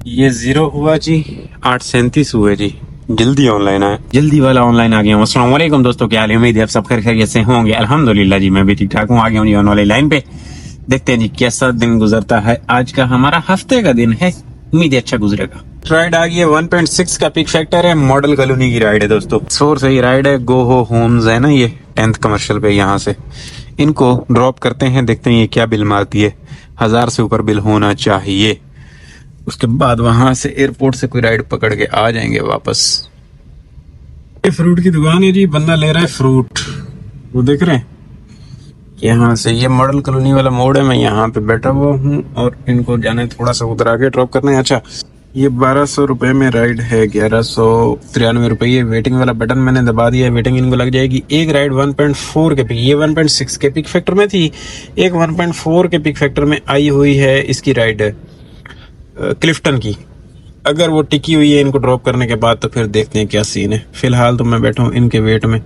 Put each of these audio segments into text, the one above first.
ये 0 हुआ जी, 837 हुए जी। जल्दी ऑनलाइन आया, जल्दी वाला ऑनलाइन आ गया हूँ। अस्सलाम वालेकुम दोस्तों, क्या हाल है? उम्मीद है आप सब खैरियत से होंगे। अल्हम्दुलिल्लाह जी, मैं भी ठीक ठाक हूँ। आ गया हूँ जी ऑनलाइन लाइन पे। देखते हैं जी कैसा दिन गुजरता है। आज का हमारा हफ्ते का दिन है, उम्मीद है अच्छा गुजरेगा। राइड आ गई है, 1.6 का पिक फैक्टर है, मॉडल कॉलोनी की राइड है दोस्तों। शोर से ही राइड है। गो हो होम्स है ना, ये 10th कमर्शियल पे। यहाँ से इनको ड्रॉप करते हैं, देखते हैं ये क्या बिल मारती है। 1000 से ऊपर बिल होना चाहिए। उसके बाद वहां से एयरपोर्ट से कोई राइड पकड़ के आ जाएंगे वापस। ये फ्रूट की दुकान है जी, बंदा ले रहा है फ्रूट, वो देख रहे हैं। यहाँ से ये मॉडल कॉलोनी वाला मोड़ है, मैं यहाँ पे बैठा हुआ हूँ और इनको जाने थोड़ा सा उधर आगे ड्रॉप करना है। अच्छा, ये 1200 रुपए में राइड है, 1193 रुपए। ये वेटिंग वाला बटन मैंने दबा दिया है, वेटिंग इनको लग जाएगी। एक राइड 1.4 के पिक, ये 1.6 के पिक फैक्टर में थी, एक 1.4 के पिक फैक्टर में आई हुई है। इसकी राइड है क्लिफ्टन की। अगर वो टिकी हुई है इनको ड्रॉप करने के बाद तो फिर देखते हैं क्या सीन है। फिलहाल तो मैं बैठा हूँ इनके वेट में।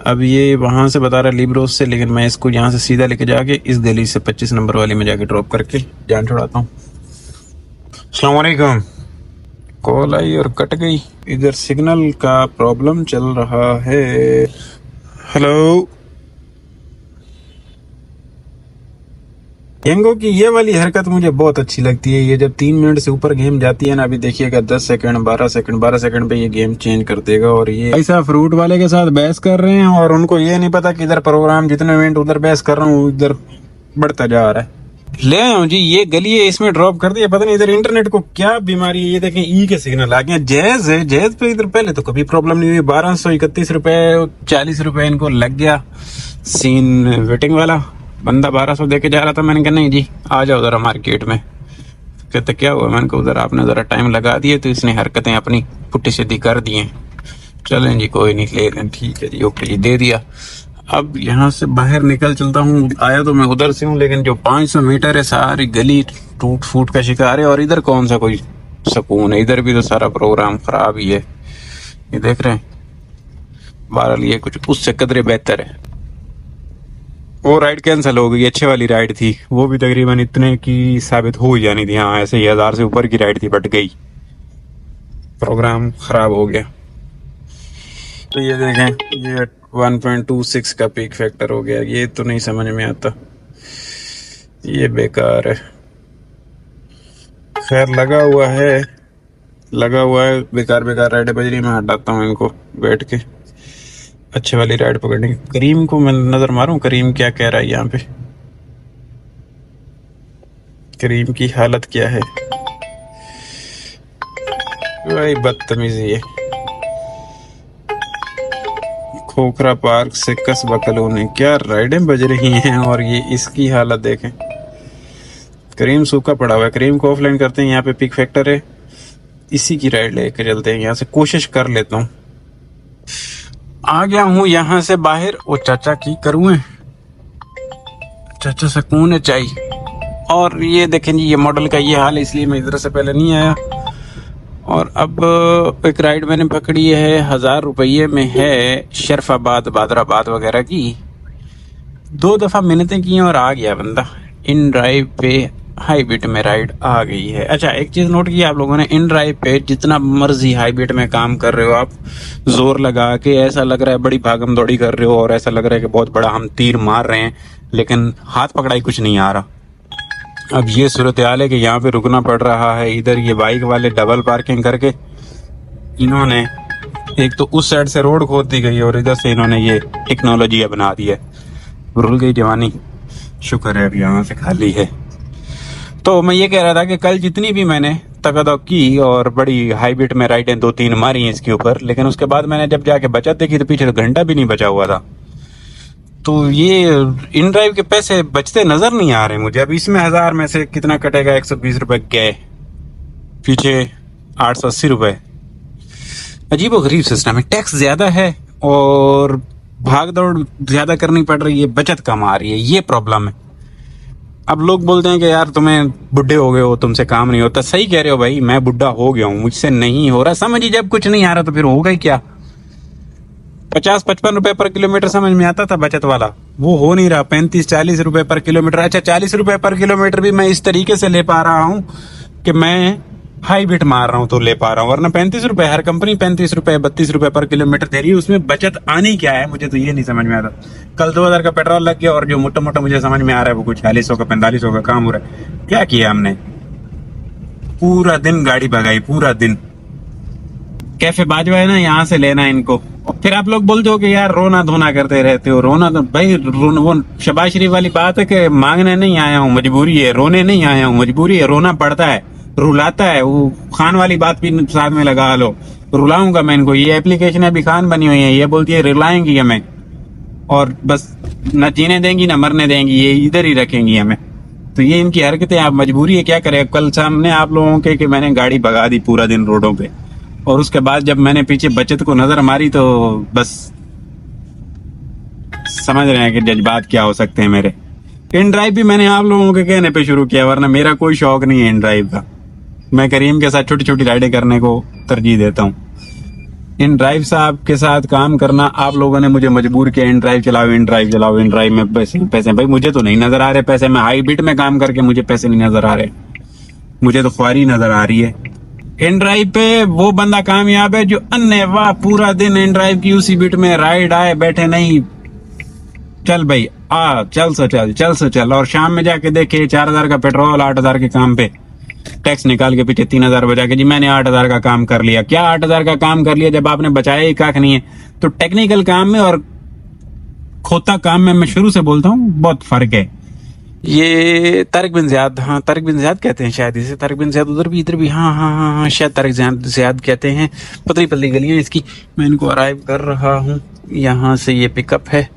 अब ये वहां से बता रहा है लिब्रोस से, लेकिन मैं इसको यहाँ से सीधा लेके जाके इस गली से 25 नंबर वाली में जाके ड्रॉप करके जान छुड़ाता हूँ। अस्सलाम वालेकुम। कॉल आई और कट गई। इधर सिग्नल का प्रॉब्लम चल रहा है। हेलो। यंगो की ये वाली हरकत मुझे बहुत अच्छी लगती है। ये जब 3 मिनट से ऊपर गेम जाती है ना, अभी देखिएगा 10 सेकंड 12 सेकंड 12 सेकंड पे ये गेम चेंज कर देगा। और ये ऐसा फ्रूट वाले के साथ बहस कर रहे हैं और उनको ये नहीं पता कि इधर प्रोग्राम जितने मिनट उधर बहस कर रहा हूँ इधर बढ़ता जा रहा है। ले आया हूँ जी, ये गली है, इसमें ड्रॉप कर दिया। पता नहीं इधर इंटरनेट को क्या बीमारी है। ये देखें ई के सिग्नल आ गए। जैज है, जैज पे इधर पहले तो कभी प्रॉब्लम नहीं हुई। 1231 रुपए 40 रुपए इनको लग गया सीन। वेटिंग वाला बंदा 1200 देके जा रहा था। मैंने कहा नहीं जी, आ जाओ जरा मार्केट में। कहते क्या हुआ? मैंने कहा उधर आपने जरा टाइम लगा दिए तो इसने हरकतें अपनी पुट्टी सीधी कर दी हैं। चलें जी, कोई नहीं, ले लें, ठीक है जी, ओके जी, दे दिया। अब यहाँ से बाहर निकल चलता हूँ। आया तो मैं उधर से हूँ, लेकिन जो 500 मीटर है सारी गली टूट फूट का शिकार है। और इधर कौन सा कोई सुकून है? इधर भी तो सारा प्रोग्राम खराब ही है। ये देख रहे हैं, बहरहाल ये कुछ उससे कदरे बेहतर है। वो राइड कैंसिल हो गई, अच्छे वाली राइड थी, वो भी तकरीबन इतने की साबित हो ही जानी थी। हाँ, ऐसे ही 1000 से ऊपर की राइड थी, बट गई, प्रोग्राम खराब हो गया। तो ये देखें, ये 1.26 का पीक फैक्टर हो गया। ये तो नहीं समझ में आता, ये बेकार है। खैर लगा हुआ है बेकार बेकार राइड बज रही। मैं हटाता हूँ इनको बैठ के, अच्छे वाली राइड पकड़ने की। करीम को मैं नजर मारूं, करीम क्या कह रहा है यहाँ पे। करीम की हालत क्या है भाई? बदतमीजी है। खोखरा पार्क से कस्बा कॉलोनी, क्या राइडें बज रही हैं। और ये इसकी हालत देखें। करीम सूखा पड़ा हुआ है। करीम को ऑफलाइन करते हैं, यहाँ पे पिक फैक्टर है, इसी की राइड लेके चलते हैं। यहाँ से कोशिश कर लेता हूँ। आ गया हूँ यहाँ से बाहर। वो चाचा की करूँ, चाचा सुकून है चाहिए। और ये देखें जी, ये मॉडल का ये हाल है, इसलिए मैं इधर से पहले नहीं आया। और अब एक राइड मैंने पकड़ी है, 1000 रुपये में है, शरफाबाद बादराबाद वगैरह की। 2 दफा मिन्नतें की और आ गया बंदा। इन ड्राइव पे हाई बीट में राइड आ गई है। अच्छा, एक चीज नोट की आप लोगों ने, इन ड्राइव पे जितना मर्जी हाई बीट में काम कर रहे हो आप, जोर लगा के, ऐसा लग रहा है बड़ी भागम दौड़ी कर रहे हो और ऐसा लग रहा है कि बहुत बड़ा हम तीर मार रहे हैं, लेकिन हाथ पकड़ाई कुछ नहीं आ रहा। अब ये सूरत हाल है कि यहाँ पे रुकना पड़ रहा है। इधर ये बाइक वाले डबल पार्किंग करके इन्होंने, एक तो उस साइड से रोड खोद दी गई और इधर से इन्होंने ये टेक्नोलॉजी बना दी है। रुल गई जवानी, शुक्र है अब यहाँ से खाली है। तो मैं ये कह रहा था कि कल जितनी भी मैंने तकदक की और बड़ी हाई बीट में राइडें 2-3 मारी हैं इसके ऊपर, लेकिन उसके बाद मैंने जब जाके बचत देखी तो पीछे तो घंटा भी नहीं बचा हुआ था। तो ये इन ड्राइव के पैसे बचते नजर नहीं आ रहे मुझे। अब इसमें 1000 में से कितना कटेगा? 120 रुपए गए, पीछे 880 रुपए। अजीब और गरीब सिस्टम है। टैक्स ज्यादा है और भाग दौड़ ज्यादा करनी पड़ रही है, बचत कम आ रही है, ये प्रॉब्लम है। अब लोग बोलते हैं कि यार तुम्हें बुढ़े हो गए हो, तुमसे काम नहीं होता। सही कह रहे हो भाई, मैं बुढ़ा हो गया हूँ, मुझसे नहीं हो रहा। समझिए, जब कुछ नहीं आ रहा तो फिर होगा ही क्या। 50-55 रुपए पर किलोमीटर समझ में आता था बचत वाला, वो हो नहीं रहा। 35-40 रुपए पर किलोमीटर। अच्छा, 40 रुपए पर किलोमीटर भी मैं इस तरीके से ले पा रहा हूँ कि मैं हाई बिट मार रहा हूँ तो ले पा रहा हूँ, वरना 35 रुपए, हर कंपनी 35 रुपए 32 रुपए पर किलोमीटर दे रही है। उसमें बचत आनी क्या है, मुझे तो ये नहीं समझ में आता। कल 2000 का पेट्रोल लग गया और जो मोटा मोटा मुझे समझ में आ रहा है वो कुछ 4000 का 4500 का काम हो रहा है। क्या किया हमने, पूरा दिन गाड़ी भगाई, पूरा दिन। कैफे बाजवा है ना, यहाँ से लेना है इनको। फिर आप लोग बोल दो कि यार रोना धोना करते रहते हो। रोना तो भाई वो शबाज शरीफ वाली बात है कि मांगने नहीं आया हूँ मजबूरी है, रोने नहीं आया हूँ मजबूरी है। रोना पड़ता है, रुलाता है। वो खान वाली बात भी साथ में लगा लो, रुलाऊंगा मैं इनको। ये एप्लीकेशन अभी खान बनी हुई है, ये बोलती है रुलाएंगी हमें और बस न जीने देंगी न मरने देंगी, ये इधर ही रखेंगी हमें। तो ये इनकी हरकतें, आप मजबूरी है, क्या करें। कल सामने आप लोगों के कि मैंने गाड़ी भगा दी पूरा दिन रोडों पे, और उसके बाद जब मैंने पीछे बचत को नजर मारी तो बस समझ रहे हैं कि जज्बात क्या हो सकते हैं मेरे। इन ड्राइव भी मैंने आप लोगों के कहने पे शुरू किया, वरना मेरा कोई शौक नहीं है इन ड्राइव का। मैं करीम के साथ छोटी छोटी राइडें करने को तरजीह देता हूँ। इन ड्राइव साहब के साथ काम करना आप लोगों ने मुझे मजबूर किया। इन ड्राइव चलाओ, इन ड्राइव चलाओ, इन ड्राइव में पैसे भाई मुझे तो नहीं नजर आ रहे पैसे। मैं हाई बिट में काम करके मुझे पैसे नहीं नजर आ रहे, मुझे तो ख्वारी नजर आ रही है। इन ड्राइव पे वो बंदा कामयाब है जो अन्य वाह पूरा दिन इन ड्राइव की उसी बिट में राइड आए बैठे नहीं। चल भाई आ, चल से चल, चल से चल। और शाम में जाके देखे 4000 का पेट्रोल 8000 के काम पे टैक्स निकाल के पीछे 3000 बचा के जी मैंने 8000 का काम कर लिया। क्या 8000 का काम कर लिया जब आपने बचाया ही काख नहीं है। तो टेक्निकल काम में और खोता काम में मैं शुरू से बोलता हूँ बहुत फर्क है। ये तारिक बिन ज़ियाद, हाँ तारिक बिन ज़ियाद कहते हैं शायद इसे। तारिक बिन ज़ियाद उधर भी इधर भी, हाँ हाँ हाँ हाँ शायद तारिक ज़ियाद कहते हैं। पतली पतली गलियां इसकी। मैं इनको अराइव कर रहा हूँ, यहाँ से ये पिकअप है।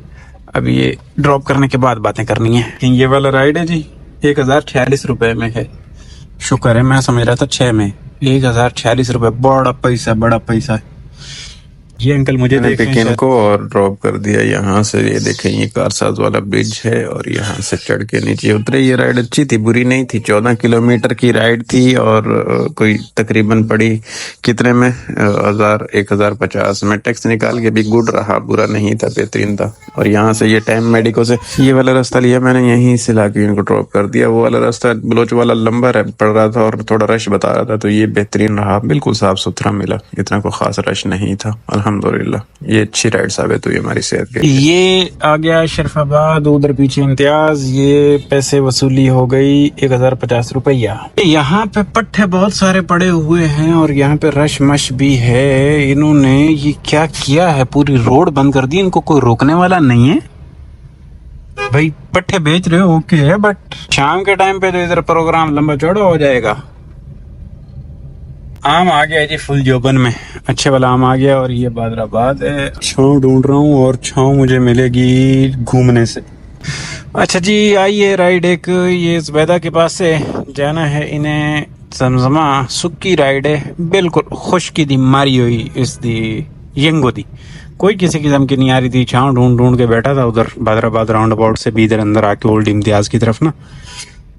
अब ये ड्रॉप करने के बाद बातें करनी है। ये वाला राइड है जी, 1046 रुपए में है। शुक्र है, मैं समझ रहा था 6 में। 1046 रुपए, बड़ा पैसा, बड़ा पैसा। ये अंकल मुझे पिक इनको और ड्रॉप कर दिया यहाँ से। ये देखें, ये कारसाज वाला ब्रिज है और यहाँ से चढ़ के नीचे उतरे। ये राइड अच्छी थी, बुरी नहीं थी। 14 किलोमीटर की राइड थी और कोई तकरीबन पड़ी कितने में 1050 में। टैक्स निकाल के भी गुड रहा, बुरा नहीं था, बेहतरीन था। और यहाँ से ये टाइम मेडिको से ये वाला रास्ता लिया मैंने, यहीं से लाके इनको ड्रॉप कर दिया। वो वाला रास्ता बलोच वाला लंबा पड़ रहा था और थोड़ा रश बता रहा था, तो ये बेहतरीन रहा, बिल्कुल साफ सुथरा मिला, इतना कोई खास रश नहीं था। अल्हम्दुलिल्लाह ये अच्छी राइड साबित हुई हमारी सेहत के। ये आ गया शरफाबाद, उधर पीछे इम्तियाज। ये पैसे वसूली हो गई 1050 रुपया। यहाँ पे पट्टे बहुत सारे पड़े हुए हैं और यहाँ पे रश मश भी है। इन्होंने ये क्या किया है, पूरी रोड बंद कर दी। इनको कोई रोकने वाला नहीं है भाई। पट्टे बेच रहे हो ओके है, बट शाम के टाइम पे तो इधर प्रोग्राम लंबा चौड़ा हो जाएगा। आम आ गया जी फुल जोबन में, अच्छे वाला आम आ गया। और ये बादराबाद है। छाँव ढूंढ रहा हूँ और छाँव मुझे मिलेगी घूमने से। अच्छा जी, आइए राइड एक ये जुबैदा के पास से जाना है इन्हें। जमजमा सुक्की राइड है, बिल्कुल खुश्की दी मारी हुई इस दी यंगो दी। कोई किसी किस्म की नहीं आ रही थी। छाँव ढूंढ ढूंढ के बैठा था उधर बादराबाद राउंड अबाउट से भी इधर अंदर आके ओल्ड इम्तियाज की तरफ ना।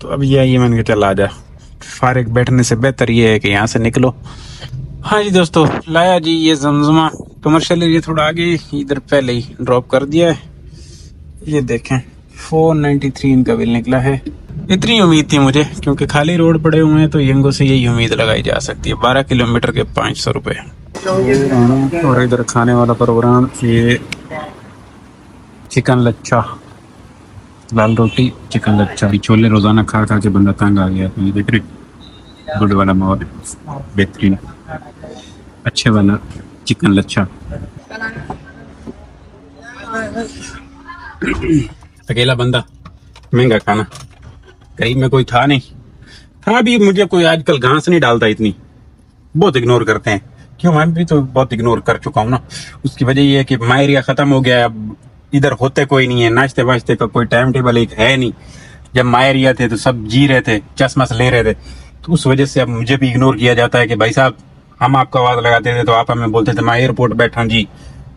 तो अब ये आइए, मैंने कहा चल आ जा, फारिग बैठने से बेहतर ये है कि यहाँ से निकलो। हाँ जी दोस्तों, लाया जी ये जमजमा कमर्शियल एरिया थोड़ा आगे, इधर पहले ही ड्रॉप कर दिया है। ये देखें 493 इनका बिल निकला है। इतनी उम्मीद थी मुझे, क्योंकि खाली रोड पड़े हुए हैं तो यंगो से यही उम्मीद लगाई जा सकती है। 12 किलोमीटर के 500 रुपए। और इधर खाने वाला प्रोग्राम, ये चिकन लच्छा, लाल रोटी चिकन लच्छा। छोले रोजाना खा खा के बंदा तंग आ गया। तो ये देख रहे गुड वाला माहौल, बेहतरीन अच्छे वाला चिकन लच्छा। अकेला बंदा, महंगा खाना। कहीं में कोई था नहीं, था भी मुझे कोई आजकल घास नहीं डालता इतनी, बहुत इग्नोर करते हैं। क्यों, मैं भी तो बहुत इग्नोर कर चुका हूँ ना। उसकी वजह ये है कि माँ एरिया खत्म हो गया है, अब इधर होते कोई नहीं है, नाश्ते वाश्ते का कोई टाइम टेबल एक है नहीं। जब माँ एरिया थे तो सब जी रहे थे, चश्मस ले रहे थे, तो उस वजह से अब मुझे भी इग्नोर किया जाता है कि भाई साहब हम आपका आवाज लगाते थे तो आप हमें बोलते थे मैं एयरपोर्ट बैठा हूँ जी,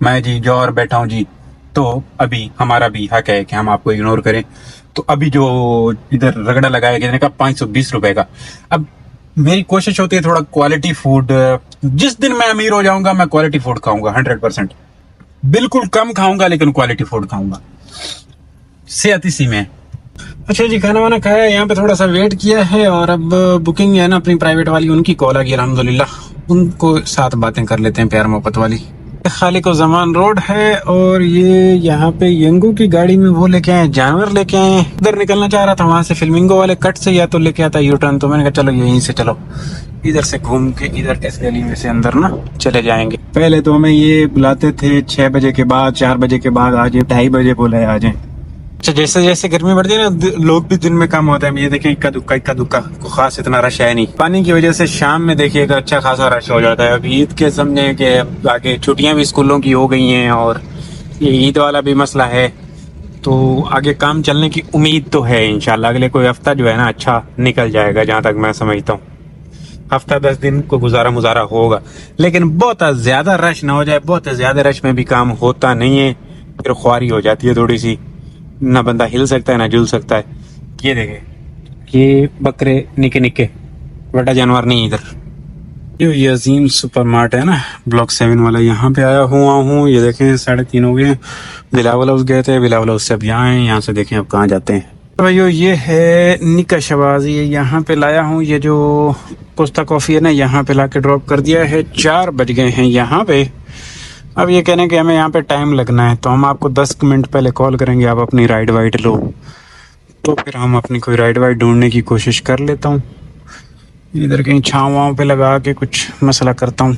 मैं जी जौहर बैठा हूँ जी। तो अभी हमारा भी हक है कि हम आपको इग्नोर करें। तो अभी जो इधर रगड़ा लगाया गया का 520 रुपए का। अब मेरी कोशिश होती है थोड़ा क्वालिटी फूड, जिस दिन मैं अमीर हो जाऊंगा मैं क्वालिटी फूड खाऊंगा 100%। बिल्कुल कम खाऊंगा लेकिन क्वालिटी फूड खाऊंगा। सेहत इसी में। अच्छा जी, खाना वाना खाया, यहाँ पे थोड़ा सा वेट किया है और अब बुकिंग है ना अपनी प्राइवेट वाली, उनकी कॉल आ गई अल्हम्दुलिल्लाह। उनको साथ बातें कर लेते हैं प्यार मोहब्बत वाली। खालिको जमान रोड है और ये यहाँ पे यंगू की गाड़ी में वो लेके आए जानवर लेके आए। इधर निकलना चाह रहा था, वहां से फिल्मिंगो वाले कट से या तो लेके आता यू टर्न, तो मैंने कहा चलो यहीं से चलो, इधर से घूम के इधर इस गली में से अंदर ना चले जाएंगे। पहले तो हमें ये बुलाते थे 6 बजे के बाद, 4 बजे के बाद, आज 2:30 बजे बोला है आ जाए। अच्छा, जैसे जैसे गर्मी बढ़ती है ना, लोग भी दिन में कम होते हैं। ये देखिए इक्का दुक्का को खास इतना रश है नहीं। पानी की वजह से शाम में देखिएगा अच्छा खासा रश हो जाता है। अब ईद के समझे कि आगे छुट्टियां भी स्कूलों की हो गई हैं और ये ईद वाला भी मसला है, तो आगे काम चलने की उम्मीद तो है। इंशाल्लाह अगले कोई हफ्ता जो है ना अच्छा निकल जाएगा, जहाँ तक मैं समझता हूँ। हफ्ता 10 दिन को गुजारा मुजारा होगा, लेकिन बहुत ज्यादा रश ना हो जाए। बहुत ज्यादा रश में भी काम होता नहीं है, फिर ख्वारी हो जाती है थोड़ी सी, ना बंदा हिल सकता है ना जुल सकता है। ये देखे ये बकरे निके निके, बड़ा जानवर नहीं इधर। ये अजीम सुपर मार्ट है ना ब्लॉक 7 वाला, यहाँ पे आया हुआ हूँ। ये देखें 3:30 हो गए। बिलावल हाउस गए थे, बिलावल हाउस से अब यहाँ आए, यहाँ से देखें अब कहाँ जाते हैं। तो भाइयों ये है निका शबाजी, यहाँ पे लाया हूँ। ये जो कोस्टा कॉफी है ना, यहाँ पे लाके ड्रॉप कर दिया है। 4 बज गए हैं यहाँ पे। अब ये कहने कि हमें यहाँ पे टाइम लगना है, तो हम आपको 10 मिनट पहले कॉल करेंगे, आप अपनी राइड वाइड लो। तो फिर हम अपनी कोई राइड वाइड ढूंढने की कोशिश कर लेता हूँ, इधर कहीं छाँव वाँव पे लगा के कुछ मसला करता हूँ।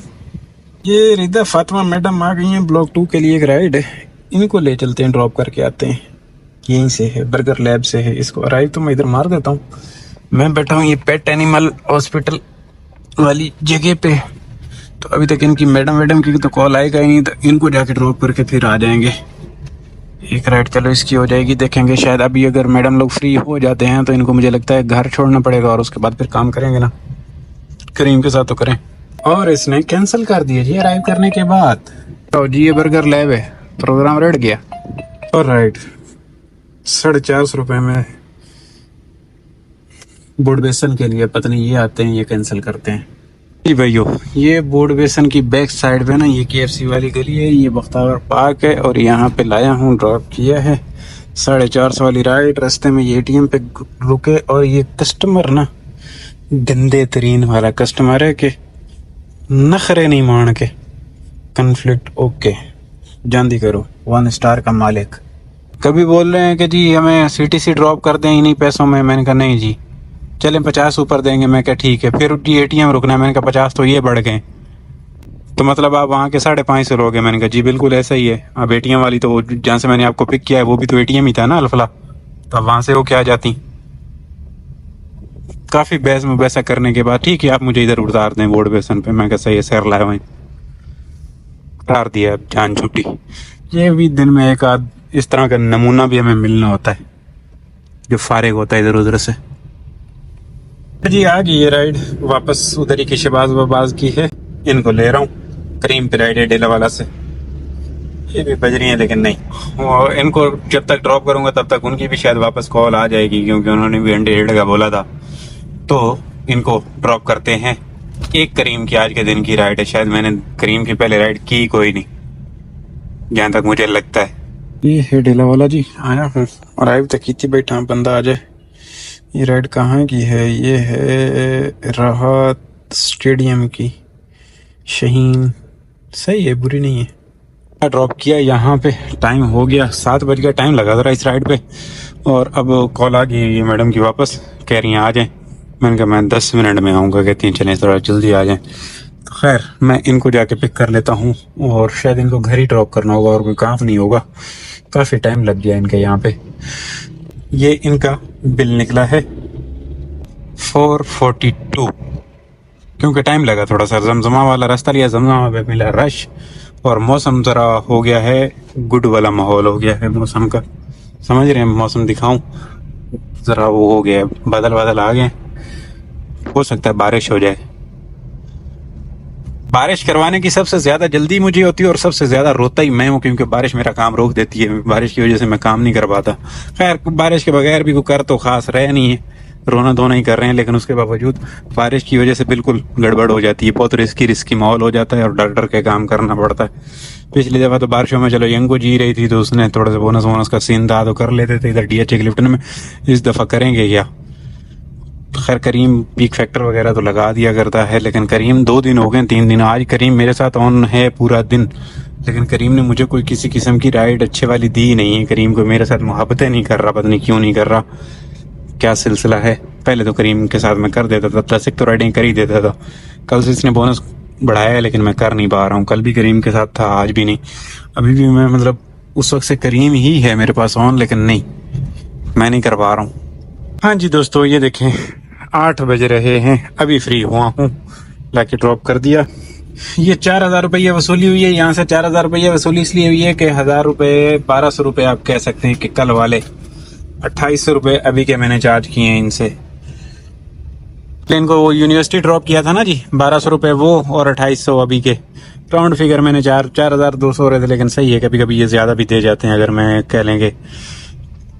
ये रिदा फातिमा मैडम आ गई हैं ब्लॉक 2 के लिए, एक राइड है, इनको ले चलते हैं, ड्रॉप करके आते हैं। यहीं से है, बर्गर लैब से है। इसको अराइव तो मैं इधर मार देता हूँ। मैं बैठा हूँ ये पेट एनिमल हॉस्पिटल वाली जगह पे, तो अभी तक इनकी मैडम की तो कॉल आएगा ही नहीं, तो इनको जाके ड्रॉप करके फिर आ जाएंगे। एक राइड चलो इसकी हो जाएगी, देखेंगे शायद अभी अगर मैडम लोग फ्री हो जाते हैं तो इनको मुझे लगता है घर छोड़ना पड़ेगा और उसके बाद फिर काम करेंगे ना, करीम के साथ तो करें। और इसने कैंसिल कर दिया जी अराइव करने के बाद। तो जी ये बर्गर लैब है, प्रोग्राम रेड गया। और राइट 450 रुपये में बोर्ड बेसन के लिए, पता नहीं ये आते हैं ये कैंसिल करते हैं जी। भैया ये बोर्ड बेसन की बैक साइड पे ना ये KFC वाली गली है, ये बख्तावर पार्क है और यहाँ पे लाया हूँ, ड्रॉप किया है। 450 वाली राइड, रास्ते में ये ATM पे रुके और ये कस्टमर ना गंदे तरीन वाला कस्टमर है कि नखरे नहीं मान के, कन्फ्लिक्ट ओके जांदी करो, 1 स्टार का मालिक। कभी बोल रहे हैं कि जी हमें CTC ड्रॉप कर दें इन्हीं पैसों में, मैंने कहा नहीं जी चलें 50 ऊपर देंगे। मैं क्या ठीक है, फिर जी ATM रुकना है, मैंने कहा 50 तो ये बढ़ गए, तो मतलब आप वहाँ के 550 लोगे। मैंने कहा जी बिल्कुल ऐसा ही है। अब ATM वाली तो जहाँ से मैंने आपको पिक किया है वो भी तो ATM ही था ना अल्फला, तो अब वहाँ से वो क्या जाती। काफ़ी बहस मुबैसा करने के बाद ठीक है आप मुझे इधर उतार दें बोर्ड बेसन पे। मैं कहा सही है, सैर लाया वहीं उतार दिया, अब जान छूटी। ये भी दिन में एक आध इस तरह का नमूना भी हमें मिलना होता है जो फारिग होता है इधर उधर से। जी आ गई ये राइड वापस उधर ही की शहबाज वबाज की है, इनको ले रहा हूँ करीम पे राइड है डेला वाला से। ये भी बज रही है लेकिन नहीं, और इनको जब तक ड्रॉप करूंगा तब तक उनकी भी शायद वापस कॉल आ जाएगी, क्योंकि उन्होंने भी 1:30 का बोला था। तो इनको ड्रॉप करते हैं। एक करीम की आज के दिन की राइड है, शायद मैंने करीम की पहले राइड की कोई नहीं जहाँ तक मुझे लगता है। ये है डेला वाला जी, आया हूँ और आइव तक की थी, बैठा बंदा आ जाए। ये राइड कहाँ की है? ये है राहत स्टेडियम की, शहीन। सही है, बुरी नहीं है। ड्रॉप किया यहाँ पे, टाइम हो गया 7 बज गया, टाइम लगा था इस राइड पे। और अब कॉल आ गई ये मैडम की वापस, कह रही हैं आ जाएं। मैंने कहा मैं 10 मिनट में आऊँगा, कहती हैं चलें थोड़ा जल्दी आ जाएं। तो खैर मैं इनको जाके पिक कर लेता हूँ और शायद इनको घर ही ड्रॉप करना होगा और कोई काम नहीं होगा। काफ़ी टाइम लग गया इनके यहाँ पे। ये इनका बिल निकला है 442, क्योंकि टाइम लगा थोड़ा सा। जमजमा वाला रास्ता लिया, जमजमा पे मिला रश और मौसम ज़रा हो गया है गुड वाला माहौल हो गया है मौसम का, समझ रहे हैं। मौसम दिखाऊं, ज़रा वो हो गया, बादल बादल आ गए, हो सकता है बारिश हो जाए। बारिश करवाने की सबसे ज़्यादा जल्दी मुझे होती है और सबसे ज़्यादा रोता ही मैं हूँ, क्योंकि बारिश मेरा काम रोक देती है। बारिश की वजह से मैं काम नहीं कर पाता। खैर बारिश के बगैर भी कोई कर तो खास रह नहीं है, रोना धोना ही कर रहे हैं, लेकिन उसके बावजूद बारिश की वजह से बिल्कुल गड़बड़ हो जाती है, बहुत रिस्की माहौल हो जाता है और डर डर के काम करना पड़ता है। पिछली दफ़ा तो बारिशों में चलो यंगो जी रही थी तो उसने थोड़ा सा बोनस वोनस का सीन था तो कर लेते थे इधर DH क्लिफ्टन में। इस दफ़ा करेंगे क्या? खैर करीम पीक फैक्टर वगैरह तो लगा दिया करता है, लेकिन करीम 2 दिन हो गए, 3 दिन, आज करीम मेरे साथ ऑन है पूरा दिन, लेकिन करीम ने मुझे कोई किसी किस्म की राइड अच्छे वाली दी नहीं है। करीम को मेरे साथ मोहब्बतें नहीं कर रहा, पता नहीं क्यों नहीं कर रहा, क्या सिलसिला है। पहले तो करीम के साथ मैं कर देता था, 10 तो राइडिंग कर ही देता था। कल से इसने बोनस बढ़ाया है लेकिन मैं कर नहीं पा रहा हूँ। कल भी करीम के साथ था, आज भी नहीं। अभी भी मैं मतलब उस वक्त से करीम ही है मेरे पास ऑन, लेकिन नहीं, मैं नहीं कर पा रहा हूँ। हाँ जी दोस्तों, ये देखें 8 बज रहे हैं, अभी फ्री हुआ हूँ, लाके ड्रॉप कर दिया। ये 4000 रुपये वसूली हुई है। यहाँ से 4000 रुपये वसूली इसलिए हुई है कि 1000 रुपये 1200 रुपये आप कह सकते हैं कि कल वाले 2800 रुपये अभी के मैंने चार्ज किए हैं इनसे। प्लेन को वो यूनिवर्सिटी ड्रॉप किया था ना जी, 1200 रुपये वो और 2800 अभी के। राउंड फिगर मैंने 4200 रहे थे, लेकिन सही है, कभी कभी ये ज़्यादा भी दे जाते हैं। अगर मैं कह लेंगे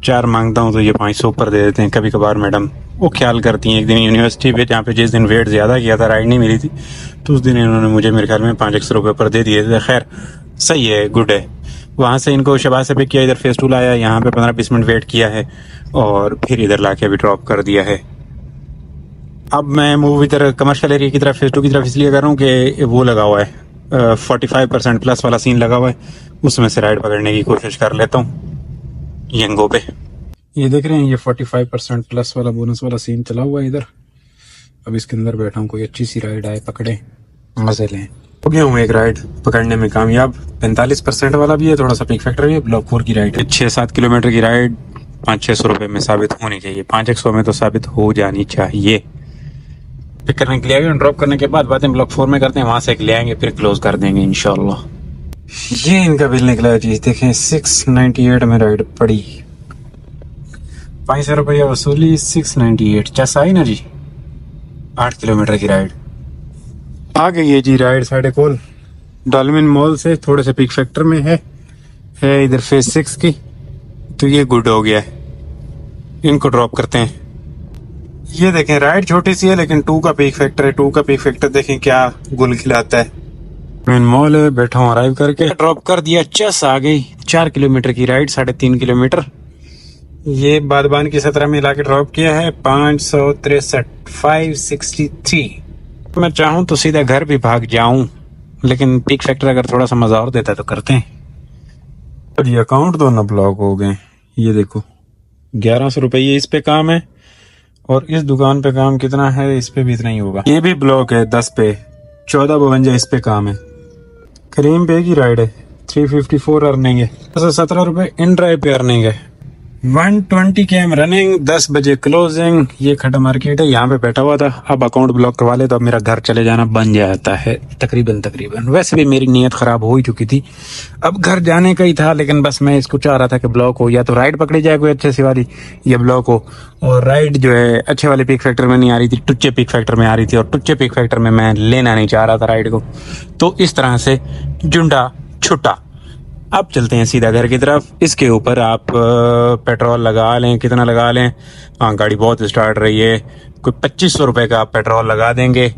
4 मांगता हूँ तो ये 500 ऊपर दे देते हैं कभी कभार। मैडम वो ख्याल करती हैं। एक दिन यूनिवर्सिटी पे, जहाँ पे जिस दिन वेट ज़्यादा किया था, राइड नहीं मिली थी, तो उस दिन इन्होंने मुझे मेरे ख्याल में 500 रुपये पर दे दिए थे। खैर सही है, गुड है। वहाँ से इनको शबाज से पिक किया, इधर फेस 2 लाया, यहाँ पे 15-20 मिनट वेट किया है और फिर इधर ला के अभी ड्रॉप कर दिया है। अब मैं मूव इधर कमर्शियल एरिया की तरफ, फेस 2 की तरफ इसलिए कर रहा हूँ कि वो लगा हुआ है 45% प्लस वाला सीन लगा हुआ है, उसमें से राइड पकड़ने की कोशिश कर लेता हूँ यंगो पे। ये देख रहे हैं, ये 45% प्लस वाला बोनस वाला सीन चला हुआ है इधर। अब इसके अंदर बैठा हूँ, कोई अच्छी सी राइड आए, पकड़े, मजे लें। हो गया हूँ एक राइड पकड़ने में कामयाब। 45% वाला भी है, थोड़ा सा पिक फैक्टर भी है। ब्लॉक 4 की राइड है, 6-7 किलोमीटर की राइड 500-600 रुपये में साबित होनी चाहिए। 500 में तो साबित हो जानी चाहिए। पिक करने के लिए आगे, ड्रॉप करने के बाद बातें ब्लॉक 4 में करते हैं, वहां से ले आएंगे, फिर क्लोज कर देंगे इंशाल्लाह। ये इनका बिल निकला है जी, देखें 698 में राइड पड़ी, 500 रुपया वसूली, 698 चस आई ना जी। 8 किलोमीटर की राइड आ गई है जी। राइड साढ़े कोल डॉल्फिन मॉल से थोड़े से पिक फैक्टर में है इधर फेज 6 की, तो ये गुड हो गया है। इनको ड्रॉप करते हैं। ये देखें राइड छोटी सी है लेकिन 2 का पिक फैक्टर है। 2 का पिक फैक्टर देखें क्या गुल खिलाता है। मेन मॉल है, बैठा हूँ, अराइव करके ड्रॉप कर दिया, चस आ गई। 4 किलोमीटर की राइड, 3.5 किलोमीटर। ये बादबान की 17 में ला के ड्रॉप किया है, 563 563। मैं चाहूँ तो सीधा घर भी भाग जाऊं, लेकिन पिक फैक्टर अगर थोड़ा सा मजा और देता तो करते हैं। और ये अकाउंट दोनों ब्लॉक हो गए। ये देखो 1100 रुपये इस पे काम है और इस दुकान पे काम कितना है, इस पे भी इतना ही होगा। ये भी ब्लॉक है 10 पे, 1452 इस पे काम है। करीम पे की राइड है, 354 अर्निंग है, 17 रुपये इन ड्राइव पे अर्निंग है, 120 km रनिंग, 10 बजे क्लोजिंग। ये खड़ा मार्केट है, यहाँ पे बैठा हुआ था। अब अकाउंट ब्लॉक करवा ले तो अब मेरा घर चले जाना बन जाता है तकरीबन। वैसे भी मेरी नीयत खराब हो ही चुकी थी, अब घर जाने का ही था, लेकिन बस मैं इसको चाह रहा था कि ब्लॉक हो, या तो राइड पकड़ी जाए कोई अच्छे सी वाली, या ब्लॉक हो। और राइड जो है अच्छे वाले पिक फैक्टर में नहीं आ रही थी, टुच्चे पिक फैक्टर में आ रही थी, और टुच्चे पिक फैक्टर में मैं लेना नहीं चाह रहा था राइड को। तो इस तरह से जुंडा छुट्टा। अब चलते हैं सीधा घर की तरफ। इसके ऊपर आप पेट्रोल लगा लें, कितना लगा लें, हाँ गाड़ी बहुत स्टार्ट रही है, कोई 2500 रुपये का आप पेट्रोल लगा देंगे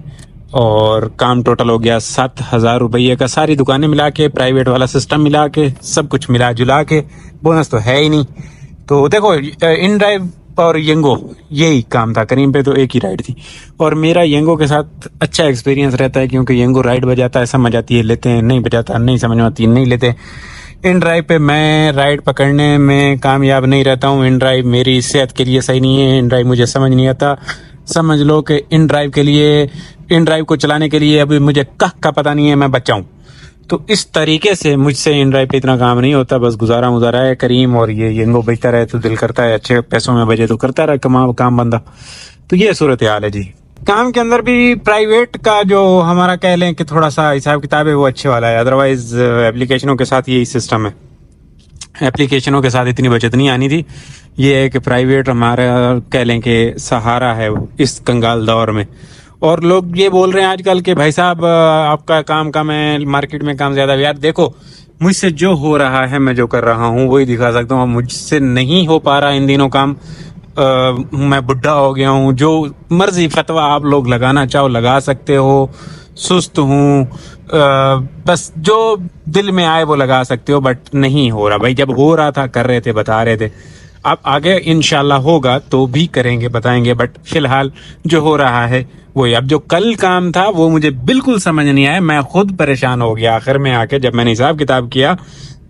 और काम टोटल हो गया 7000 रुपये का। सारी दुकानें मिला के, प्राइवेट वाला सिस्टम मिला के, सब कुछ मिला जुला के, बोनस तो है ही नहीं। तो देखो इन ड्राइव और यंगो यही काम था। करीम पे तो एक ही राइड थी और मेरा यंगो के साथ अच्छा एक्सपीरियंस रहता है, क्योंकि यंगो राइड बजाता है, समझ आती है, लेते हैं, नहीं बजाता नहीं समझ में आती है, नहीं लेते। इन ड्राइव पे मैं राइड पकड़ने में कामयाब नहीं रहता हूँ। इन ड्राइव मेरी सेहत के लिए सही नहीं है। इन ड्राइव मुझे समझ नहीं आता। समझ लो कि इन ड्राइव के लिए, इन ड्राइव को चलाने के लिए अभी मुझे का पता नहीं है, मैं बच्चा हूँ। तो इस तरीके से मुझसे इन ड्राइव पे इतना काम नहीं होता। बस गुजारा है। करीम और ये यंगो बजता रहे तो दिल करता है, अच्छे पैसों में बजे तो करता रहे काम बंदा। तो ये सूरत हाल है जी। काम के अंदर भी प्राइवेट का जो हमारा कह लें कि थोड़ा सा हिसाब किताब है वो अच्छे वाला है। अदरवाइज एप्लीकेशनों के साथ यही सिस्टम है, एप्लीकेशनों के साथ इतनी बचत नहीं आनी थी। ये है कि प्राइवेट हमारा कह लें कि सहारा है इस कंगाल दौर में। और लोग ये बोल रहे हैं आजकल के भाई साहब आपका काम कम है, मार्केट में काम ज्यादा है। यार देखो, मुझसे जो हो रहा है, मैं जो कर रहा हूँ वही दिखा सकता हूँ। मुझसे नहीं हो पा रहा इन दिनों काम, मैं बुढ़ा हो गया हूँ, जो मर्जी फतवा आप लोग लगाना चाहो लगा सकते हो, सुस्त हूँ, बस जो दिल में आए वो लगा सकते हो, बट नहीं हो रहा भाई। जब हो रहा था कर रहे थे, बता रहे थे। अब आगे इंशाल्लाह होगा तो भी करेंगे, बताएंगे, बट फिलहाल जो हो रहा है वो अब जो कल काम था वो मुझे बिल्कुल समझ नहीं आया। मैं खुद परेशान हो गया आखिर में आके, जब मैंने हिसाब किताब किया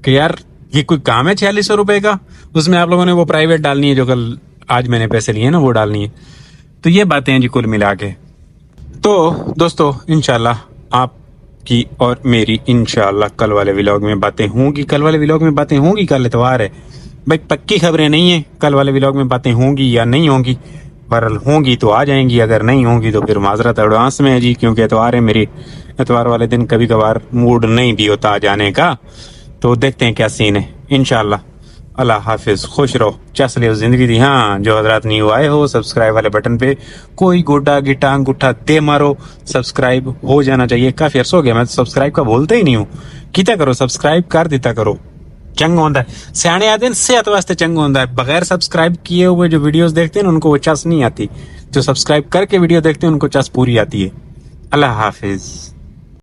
कि यार ये कोई काम है 4600 रुपए का, उसमें आप लोगों ने वो प्राइवेट डालनी है जो कल आज मैंने पैसे लिए ना वो डालनी है। तो ये बातें हैं जी कुल मिला के। तो दोस्तों इंशाल्लाह आपकी और मेरी इंशाल्लाह कल वाले व्लॉग में बातें होंगी। कल वाले व्लॉग में बातें होंगी, कल इतवार है भाई, पक्की खबरें नहीं है कल वाले व्लॉग में बातें होंगी या नहीं होंगी। बहरहाल होंगी तो आ जाएंगी, अगर नहीं होंगी तो फिर माजरत एडवांस में है जी, क्योंकि इतवार है मेरी। इतवार वाले दिन कभी कभार मूड नहीं भी होता जाने का, तो देखते हैं क्या सीन है। इंशाल्लाह अल्लाह हाफिज, खुश रहो, चस ले जिंदगी दी। हाँ, जो हजरात न्यू आए हो सब्सक्राइब वाले बटन पे कोई गोडा गिटा अंगूठा दे मारो, सब्सक्राइब हो जाना चाहिए। काफी अर्सा हो गया मैं सब्सक्राइब का बोलता ही नहीं हूँ, किता करो सब्सक्राइब कर देता करो, चंग होता है। सियाने आते हैं सेहत वास्ते चंग होता है। बगैर सब्सक्राइब किए हुए जो वीडियोस देखते हैं उनको वो चस नहीं आती, जो सब्सक्राइब करके वीडियो देखते हैं उनको चस पूरी आती है। अल्लाह हाफिज।